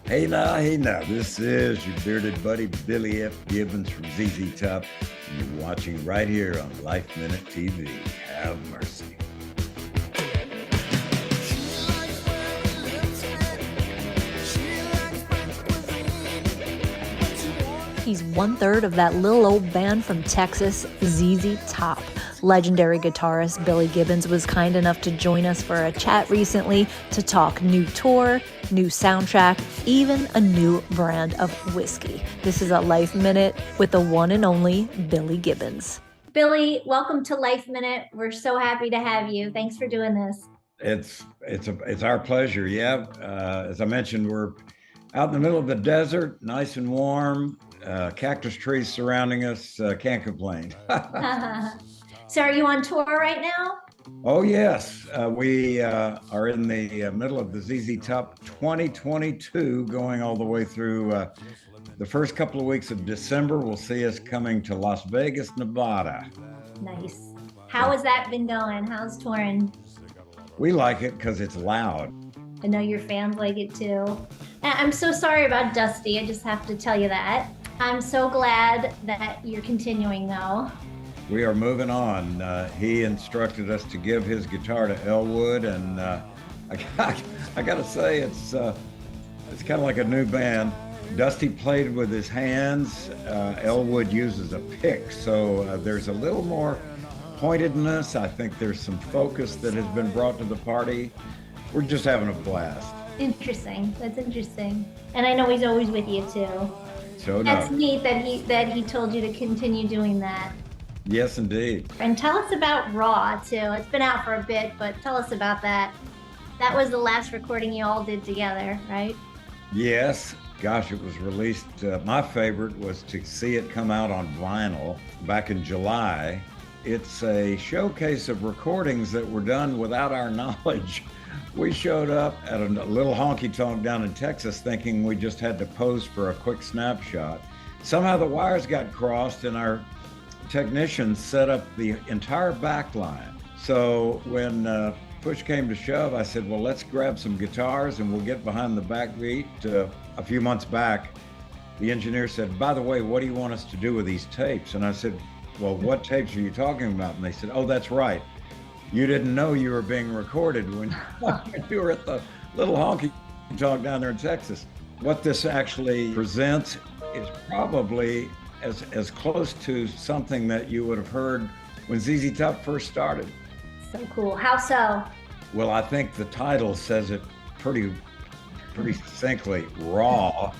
Hey now, this is your bearded buddy, Billy F. Gibbons from ZZ Top, and you're watching right here on LifeMinute TV. Have mercy. He's one-third of that little old band from Texas, ZZ Top. Legendary guitarist Billy Gibbons was kind enough to join us for a chat recently to talk new tour, new soundtrack, even a new brand of whiskey. This is a Life Minute with the one and only Billy Gibbons. Billy, welcome to Life Minute. We're so happy to have you. Thanks for doing this. It's our pleasure. Yeah, as I mentioned, we're out in the middle of the desert, nice and warm. Cactus trees surrounding us. Can't complain. So are you on tour right now? Oh, yes. We are in the middle of the ZZ Top 2022, going all the way through the first couple of weeks of December. Will see us coming to Las Vegas, Nevada. Nice. How has that been going? How's touring? We like it because it's loud. I know your fans like it too. I'm so sorry about Dusty. I just have to tell you that. I'm so glad that you're continuing though. We are moving on. He instructed us to give his guitar to Elwood, and I gotta say, it's kind of like a new band. Dusty played with his hands. Elwood uses a pick, so there's a little more pointedness. I think there's some focus that has been brought to the party. We're just having a blast. Interesting. That's interesting. And I know he's always with you too. So that's neat that he told you to continue doing that. Yes, indeed. And tell us about Raw too. It's been out for a bit, but tell us about that. That was the last recording you all did together, right? Yes. Gosh, it was released. My favorite was to see it come out on vinyl back in July. It's a showcase of recordings that were done without our knowledge. We showed up at a little honky-tonk down in Texas thinking we just had to pose for a quick snapshot. Somehow the wires got crossed and our technicians set up the entire back line. So when push came to shove, I said, well, let's grab some guitars and we'll get behind the backbeat. A few months back, the engineer said, by the way, what do you want us to do with these tapes? And I said, well, what tapes are you talking about? And they said, oh, that's right. You didn't know you were being recorded when you were at the little honky-tonk down there in Texas. What this actually presents is probably as close to something that you would have heard when ZZ Top first started. So cool. How so? Well, I think the title says it pretty succinctly, raw.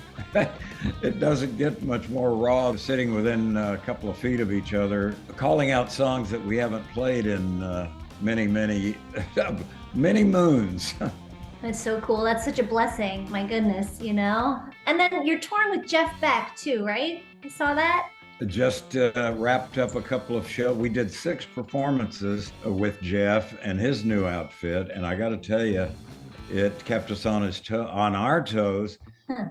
It doesn't get much more raw sitting within a couple of feet of each other, calling out songs that we haven't played in many moons. That's so cool. That's such a blessing. My goodness, you know? And then you're touring with Jeff Beck too, right? I saw that. Just wrapped up a couple of shows. We did 6 performances with Jeff and his new outfit, and I got to tell you, it kept us on our toes. Huh.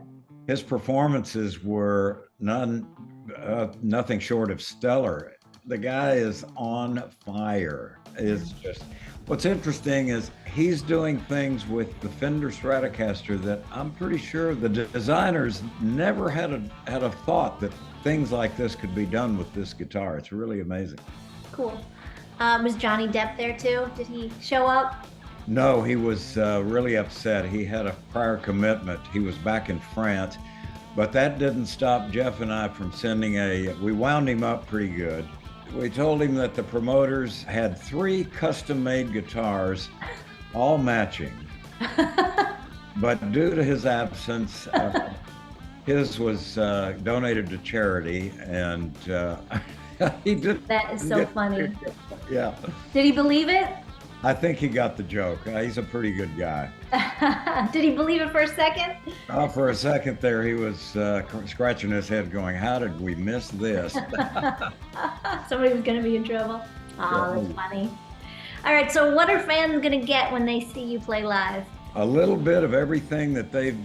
His performances were nothing short of stellar. The guy is on fire. It's just, what's interesting is he's doing things with the Fender Stratocaster that I'm pretty sure the designers never had a thought that things like this could be done with this guitar. It's really amazing. Cool. Was Johnny Depp there too? Did he show up? No, he was really upset. He had a prior commitment. He was back in France, but that didn't stop Jeff and I from we wound him up pretty good. We told him that the promoters had 3 custom-made guitars, all matching. But due to his absence, his was donated to charity, and he did. That is so funny. Yeah. Did he believe it? I think he got the joke. He's a pretty good guy. Did he believe it for a second? For a second there, he was scratching his head going, how did we miss this? Somebody was going to be in trouble. Oh, that's funny. All right, so what are fans going to get when they see you play live? A little bit of everything that they've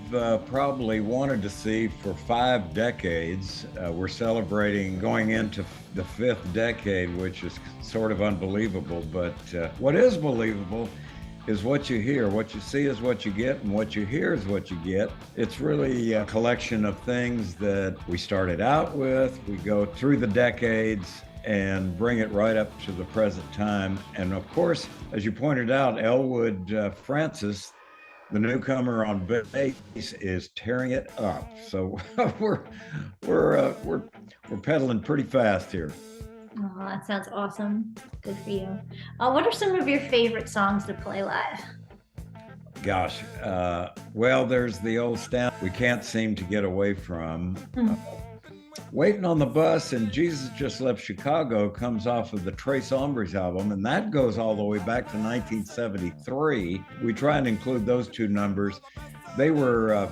probably wanted to see for 5 decades. We're celebrating going into the 5th decade, which is sort of unbelievable. But what is believable is what you hear. What you see is what you get, and what you hear is what you get. It's really a collection of things that we started out with. We go through the decades and bring it right up to the present time. And of course, as you pointed out, Elwood Francis, the newcomer on bass, is tearing it up. So we're pedaling pretty fast here. Oh, that sounds awesome. Good for you. What are some of your favorite songs to play live? Gosh, well, there's the old stamp we can't seem to get away from. Waiting on the Bus and Jesus Just Left Chicago comes off of the Tres Hombres album, and that goes all the way back to 1973. We try and include those two numbers. They were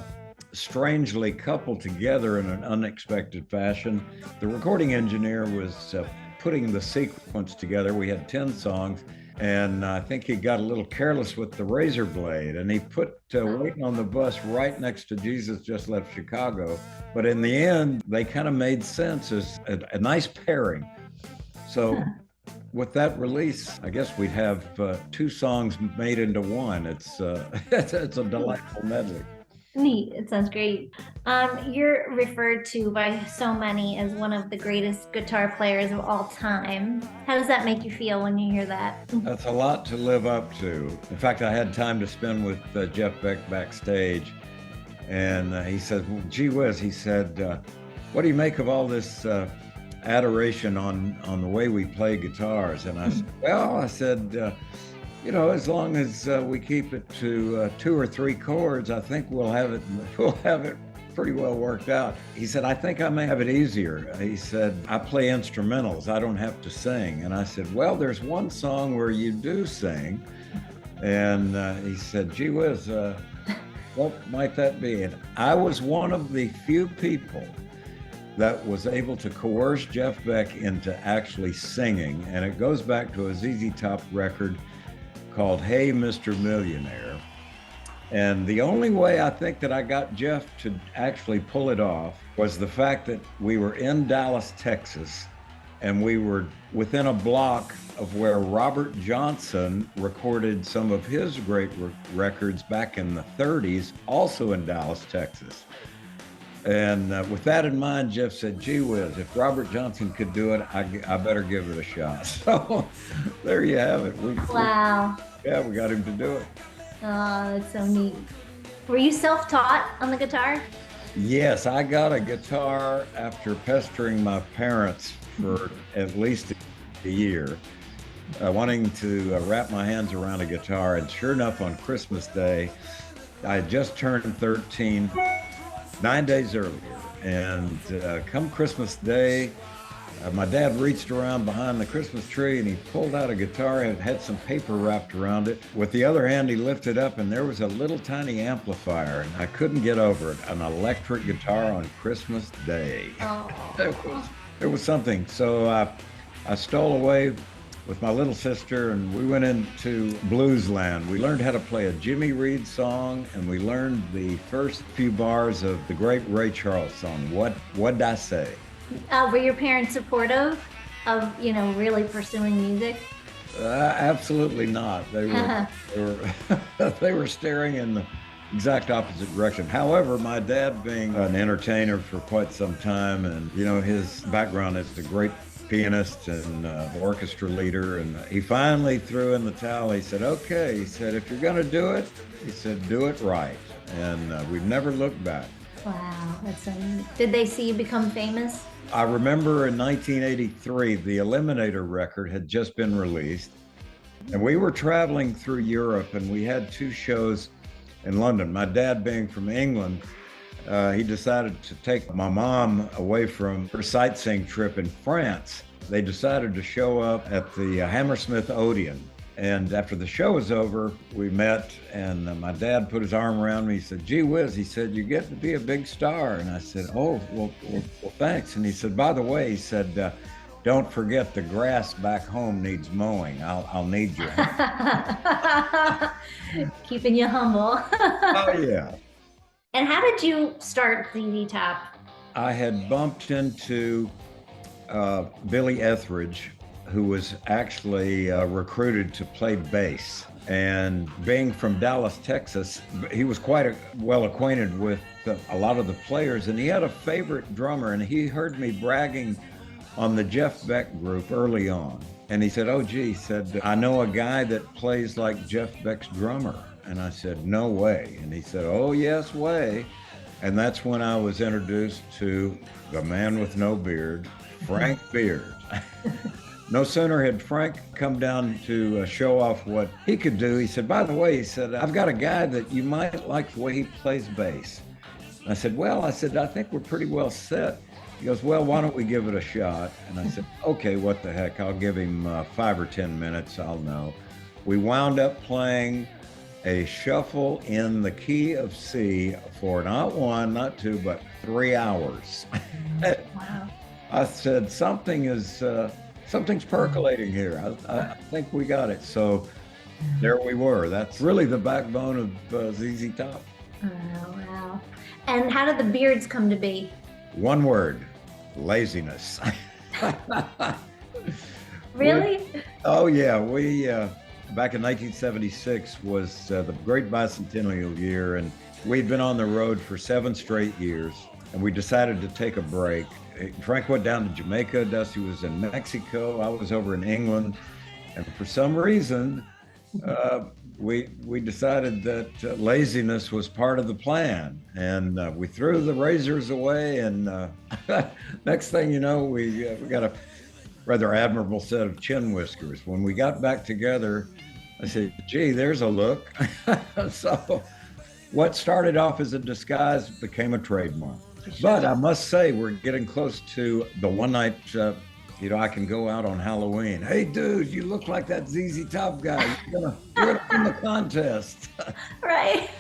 strangely coupled together in an unexpected fashion. The recording engineer was putting the sequence together. We had 10 songs, and I think he got a little careless with the razor blade, and he put Waiting on the Bus right next to Jesus Just Left Chicago. But in the end, they kind of made sense as a nice pairing. So with that release, I guess we'd have two songs made into one. It's a delightful medley. Neat. It sounds great. You're referred to by so many as one of the greatest guitar players of all time. How does that make you feel when you hear that? That's a lot to live up to. In fact, I had time to spend with Jeff Beck backstage, and he said, well, gee whiz, he said, what do you make of all this adoration on the way we play guitars? And I said, well, as long as we keep it to 2 or 3 chords, I think we'll have it pretty well worked out. He said, I think I may have it easier. He said, I play instrumentals, I don't have to sing. And I said, well, there's one song where you do sing. And he said, gee whiz, what might that be? And I was one of the few people that was able to coerce Jeff Beck into actually singing. And it goes back to a ZZ Top record called Hey, Mr. Millionaire. And the only way I think that I got Jeff to actually pull it off was the fact that we were in Dallas, Texas, and we were within a block of where Robert Johnson recorded some of his great records back in the 30s, also in Dallas, Texas. And with that in mind, Jeff said, gee whiz, if Robert Johnson could do it, I better give it a shot. So there you have it. Wow. We got him to do it. Oh, that's so neat. Were you self-taught on the guitar? Yes, I got a guitar after pestering my parents for at least a year, wanting to wrap my hands around a guitar. And sure enough, on Christmas Day, I had just turned 13, 9 days earlier. And come Christmas Day, my dad reached around behind the Christmas tree and he pulled out a guitar and it had some paper wrapped around it. With the other hand, he lifted up and there was a little tiny amplifier, and I couldn't get over it. An electric guitar on Christmas Day. Oh. It was something. So I stole away with my little sister and we went into blues land. We learned how to play a Jimmy Reed song, and we learned the first few bars of the great Ray Charles song, What'd I Say? Were your parents supportive of, really pursuing music? Absolutely not. They were staring in the exact opposite direction. However, my dad, being an entertainer for quite some time, and his background as a great pianist and orchestra leader, and he finally threw in the towel. He said, okay, he said, if you're going to do it, he said, do it right. And we've never looked back. Wow, that's so neat. Did they see you become famous? I remember in 1983, the Eliminator record had just been released, and we were traveling through Europe, and we had 2 shows in London. My dad, being from England, he decided to take my mom away from her sightseeing trip in France. They decided to show up at the Hammersmith Odeon. And after the show was over, we met, and my dad put his arm around me. He said, gee whiz, he said, you get to be a big star. And I said, oh, well, thanks. And he said, by the way, he said, don't forget the grass back home needs mowing. I'll need your help. Keeping you humble. Oh, yeah. And how did you start ZZ Top? I had bumped into Billy Etheridge who was actually recruited to play bass. And being from Dallas, Texas, he was quite well acquainted with a lot of the players, and he had a favorite drummer, and he heard me bragging on the Jeff Beck group early on. And he said, "Oh, gee," he said, "I know a guy that plays like Jeff Beck's drummer." And I said, "No way." And he said, "Oh, yes, way." And that's when I was introduced to the man with no beard, Frank Beard. No sooner had Frank come down to show off what he could do, he said, "By the way," he said, "I've got a guy that you might like the way he plays bass." I said, "Well," I said, "I think we're pretty well set." He goes, "Well, why don't we give it a shot?" And I said, "Okay, what the heck? I'll give him 5 or 10 minutes. I'll know." We wound up playing a shuffle in the key of C for not 1, not 2, but 3 hours. Wow. I said, something's percolating here. I think we got it. So there we were. That's really the backbone of ZZ Top. Oh, wow. And how did the Beards come to be? One word: laziness. Really? Oh yeah, we back in 1976 was the great bicentennial year, and we'd been on the road for 7 straight years, and we decided to take a break. Frank went down to Jamaica, Dusty was in Mexico, I was over in England, and for some reason, we decided that laziness was part of the plan, and we threw the razors away, and next thing you know, we got a rather admirable set of chin whiskers. When we got back together, I said, "Gee, there's a look." So what started off as a disguise became a trademark. But I must say, we're getting close to the one night, I can go out on Halloween. "Hey, dude, you look like that ZZ Top guy. You're gonna win the contest." Right.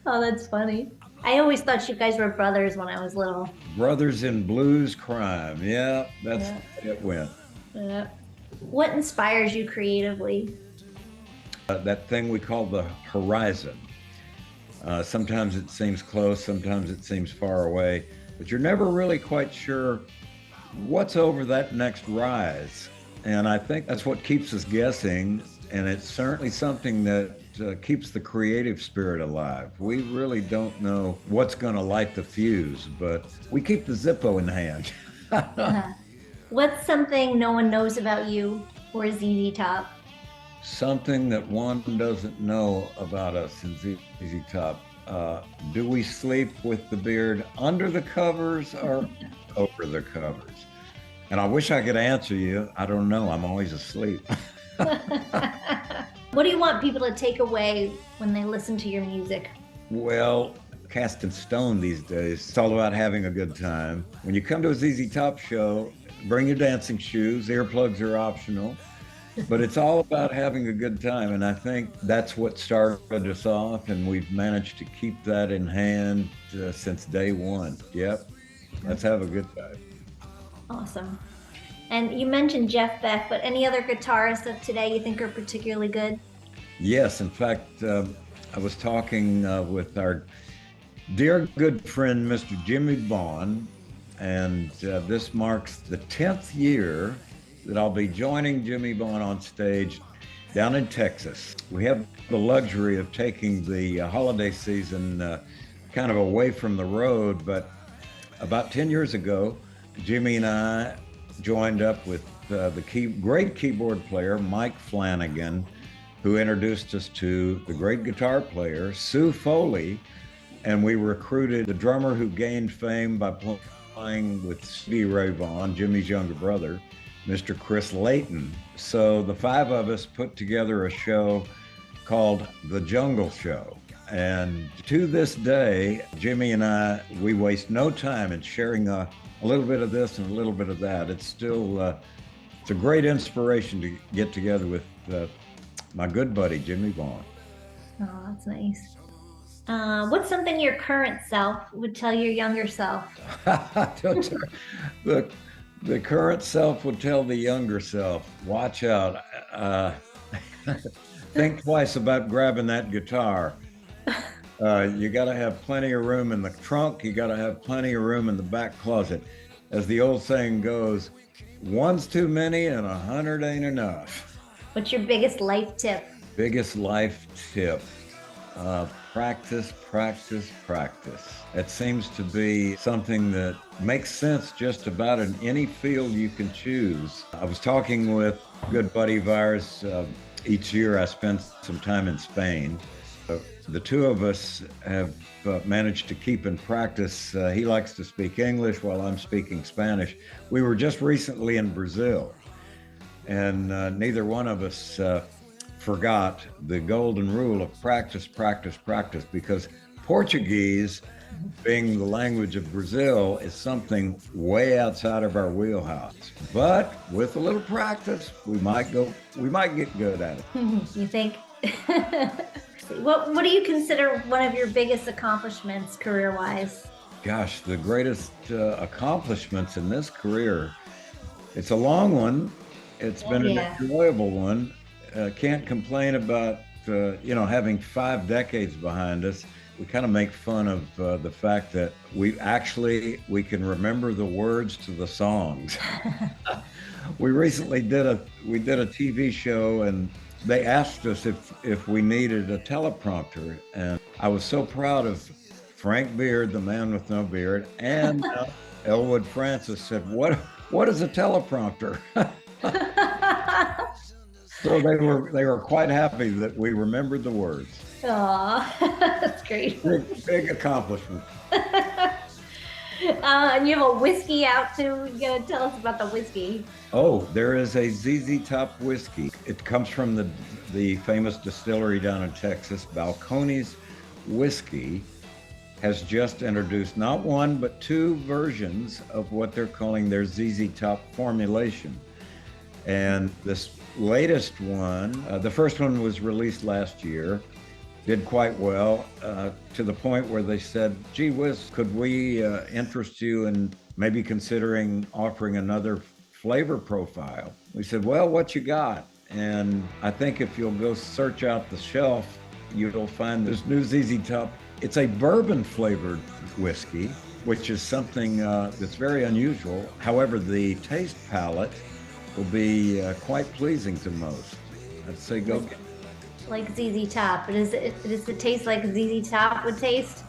Oh, that's funny. I always thought you guys were brothers when I was little. Brothers in blues crime. Yeah, that's it went. Yeah. What inspires you creatively? That thing we call the horizon. Sometimes it seems close, sometimes it seems far away, but you're never really quite sure what's over that next rise. And I think that's what keeps us guessing, and it's certainly something that keeps the creative spirit alive. We really don't know what's going to light the fuse, but we keep the Zippo in hand. What's something no one knows about you or ZZ Top? Something that one doesn't know about us in ZZ Top. Do we sleep with the beard under the covers or over the covers? And I wish I could answer you. I don't know. I'm always asleep. What do you want people to take away when they listen to your music? Well, cast in stone these days. It's all about having a good time. When you come to a ZZ Top show, bring your dancing shoes. Earplugs are optional. But it's all about having a good time. And I think that's what started us off. And we've managed to keep that in hand since day one. Yep. Let's have a good time. Awesome. And you mentioned Jeff Beck, but any other guitarists of today you think are particularly good? Yes, in fact, I was talking with our dear good friend, Mr. Jimmy Vaughn, and this marks the 10th year that I'll be joining Jimmy Vaughn on stage down in Texas. We have the luxury of taking the holiday season kind of away from the road, but about 10 years ago, Jimmy and I joined up with the great keyboard player, Mike Flanagan, who introduced us to the great guitar player, Sue Foley, and we recruited the drummer who gained fame by playing with Stevie Ray Vaughan, Jimmy's younger brother, Mr. Chris Layton. So the 5 of us put together a show called The Jungle Show. And to this day, Jimmy and I, we waste no time in sharing a little bit of this and a little bit of that. It's still, it's a great inspiration to get together with my good buddy, Jimmy Vaughn. Oh, that's nice. What's something your current self would tell your younger self? The current self would tell the younger self, watch out. Think twice about grabbing that guitar. You got to have plenty of room in the trunk. You got to have plenty of room in the back closet. As the old saying goes, One's too many and 100 ain't enough. What's your biggest life tip? Biggest life tip. Practice, practice, practice. It seems to be something that makes sense just about in any field you can choose. I was talking with a good buddy of ours. Each year I spend some time in Spain. The two of us have managed to keep in practice. He likes to speak English while I'm speaking Spanish. We were just recently in Brazil, and neither one of us forgot the golden rule of practice, practice, practice, because Portuguese, being the language of Brazil, is something way outside of our wheelhouse. But with a little practice, we might get good at it. You think? What do you consider one of your biggest accomplishments career-wise? Gosh, the greatest accomplishments in this career. It's a long one. It's been an enjoyable one. Can't complain about having 5 decades behind us. We kind of make fun of the fact that we can remember the words to the songs. We recently did a TV show, and they asked us if we needed a teleprompter, and I was so proud of Frank Beard, the man with no beard, and Elwood Francis said, "What is a teleprompter?" So they were quite happy that we remembered the words. Aw, that's great. Big accomplishment. And you have a whiskey out too. You gotta tell us about the whiskey. Oh, there is a ZZ Top whiskey. It comes from the famous distillery down in Texas. Balcones Whiskey has just introduced not one, but 2 versions of what they're calling their ZZ Top formulation. And this latest one, the first one was released last year, did quite well, to the point where they said, "Gee whiz, could we interest you in maybe considering offering another flavor profile?" We said, "Well, what you got?" And I think if you'll go search out the shelf, you'll find this new ZZ Top. It's a bourbon flavored whiskey, which is something that's very unusual. However, the taste palette will be quite pleasing to most. I'd say go get it. Like ZZ Top. Does it taste like ZZ Top would taste?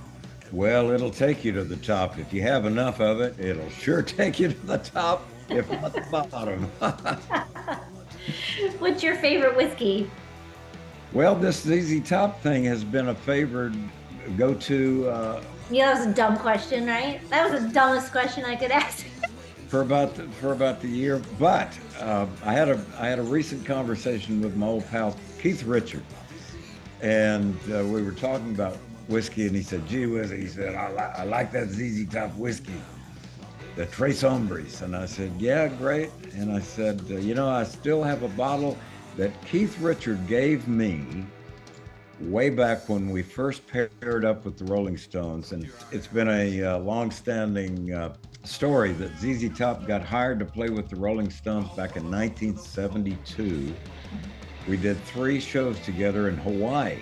Well, it'll take you to the top. If you have enough of it, it'll sure take you to the top, if not the bottom. What's your favorite whiskey? Well, this ZZ Top thing has been a favored go-to. That was a dumb question, right? That was the dumbest question I could ask. For about the year, but I had a recent conversation with my old pal Keith Richard, and we were talking about whiskey, and he said, "Gee whiz," he said, I like that ZZ Top whiskey, the Tres Hombres." And I said, "Yeah, great." And I said, I still have a bottle that Keith Richard gave me way back when we first paired up with the Rolling Stones, and it's been a long-standing story that ZZ Top got hired to play with the Rolling Stones back in 1972. We did 3 shows together in Hawaii,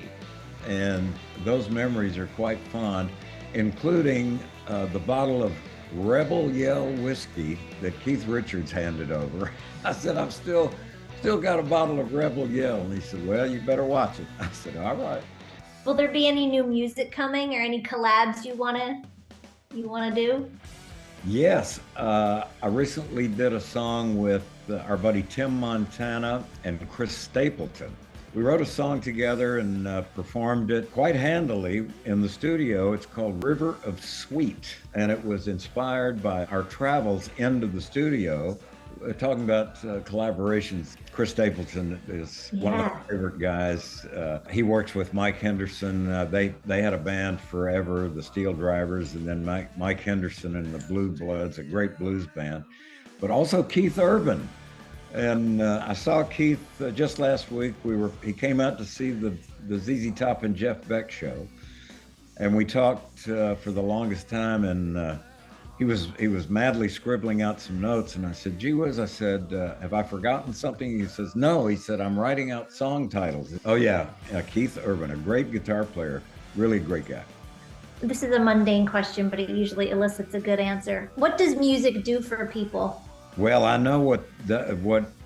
and those memories are quite fond, including the bottle of Rebel Yell whiskey that Keith Richards handed over. I said, "I've still got a bottle of Rebel Yell." And he said, "Well, you better watch it." I said, "All right." Will there be any new music coming or any collabs you wanna do? Yes, I recently did a song with our buddy Tim Montana and Chris Stapleton. We wrote a song together and performed it quite handily in the studio. It's called River of Sweet, and it was inspired by our travels into the studio. Talking about collaborations, Chris Stapleton is one of my favorite guys. He works with Mike Henderson. They had a band forever, the Steel Drivers, and then Mike Henderson and the Blue Bloods, a great blues band, but also Keith Urban. And I saw Keith just last week. He came out to see the ZZ Top and Jeff Beck show, and we talked for the longest time. And he was madly scribbling out some notes, and I said, "Gee whiz," I said, "have I forgotten something?" He says, "No." He said, "I'm writing out song titles." Oh yeah, Keith Urban, a great guitar player, really great guy. This is a mundane question, but it usually elicits a good answer. What does music do for people? Well, I know what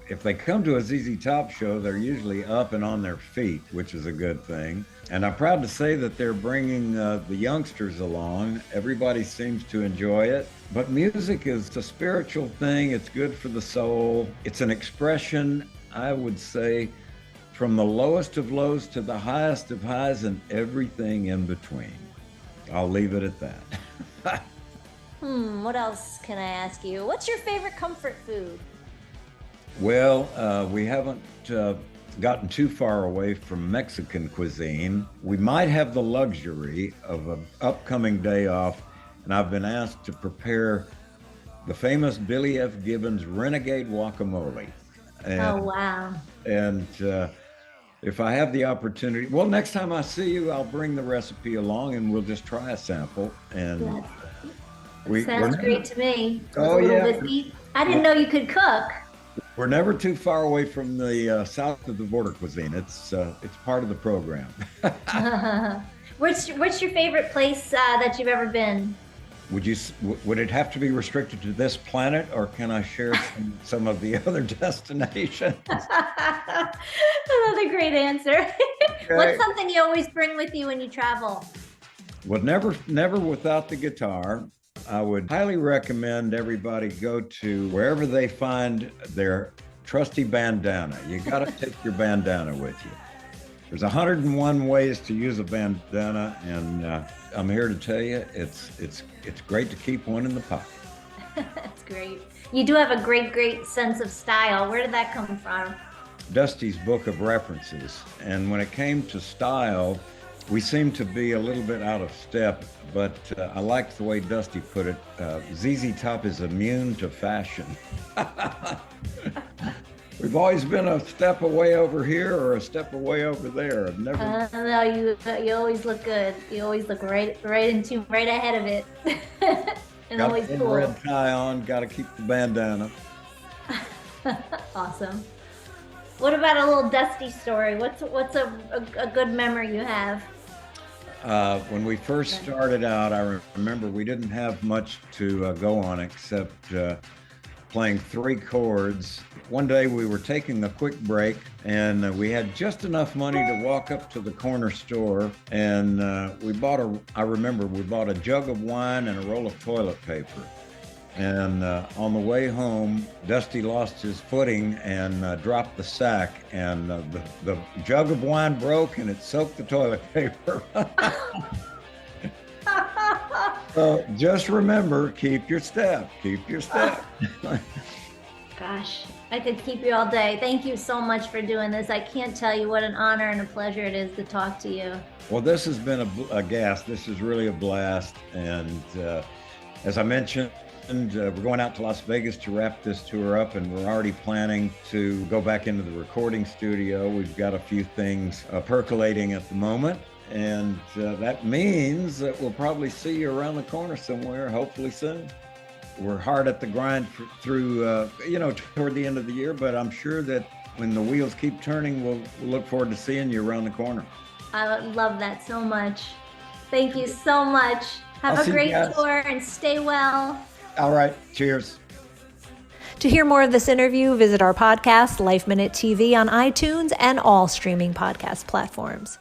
if they come to a ZZ Top show, they're usually up and on their feet, which is a good thing. And I'm proud to say that they're bringing the youngsters along. Everybody seems to enjoy it. But music is a spiritual thing. It's good for the soul. It's an expression, I would say, from the lowest of lows to the highest of highs and everything in between. I'll leave it at that. What else can I ask you? What's your favorite comfort food? Well, we haven't gotten too far away from Mexican cuisine. We might have the luxury of an upcoming day off, and I've been asked to prepare the famous Billy F. Gibbons Renegade Guacamole. Oh, wow. And if I have the opportunity, well, next time I see you, I'll bring the recipe along and we'll just try a sample. And sounds great to me. Oh, yeah. Whiskey. I didn't know you could cook. We're never too far away from the south of the border cuisine. It's part of the program. What's your favorite place that you've ever been? Would it have to be restricted to this planet, or can I share some of the other destinations? Another great answer. Okay. What's something you always bring with you when you travel? Well, never without the guitar. I would highly recommend everybody go to wherever they find their trusty bandana. You got to take your bandana with you. There's 101 ways to use a bandana, and I'm here to tell you, it's great to keep one in the pocket. That's great. You do have a great sense of style. Where did that come from? Dusty's book of references, and when it came to style, we seem to be a little bit out of step, but I liked the way Dusty put it. ZZ Top is immune to fashion. We've always been a step away over here or a step away over there. I've never. No, you always look good. You always look right ahead of it. And got always a cool. red tie on. Got to keep the bandana. Awesome. What about a little Dusty story? What's a good memory you have? When we first started out, I remember we didn't have much to go on except playing 3 chords. One day we were taking a quick break, and we had just enough money to walk up to the corner store, and we bought a jug of wine and a roll of toilet paper. And on the way home, Dusty lost his footing and dropped the sack, and the jug of wine broke and it soaked the toilet paper. So just remember, keep your step. Gosh, I could keep you all day. Thank you so much for doing this. I can't tell you what an honor and a pleasure it is to talk to you. Well, this has been a gas. This is really a blast. And as I mentioned, we're going out to Las Vegas to wrap this tour up, and we're already planning to go back into the recording studio. We've got a few things percolating at the moment, and that means that we'll probably see you around the corner somewhere, hopefully soon. We're hard at the grind through, toward the end of the year, but I'm sure that when the wheels keep turning, we'll look forward to seeing you around the corner. I love that so much. Thank you so much. Have a great tour and stay well. All right. Cheers. To hear more of this interview, visit our podcast, LifeMinute TV, on iTunes and all streaming podcast platforms.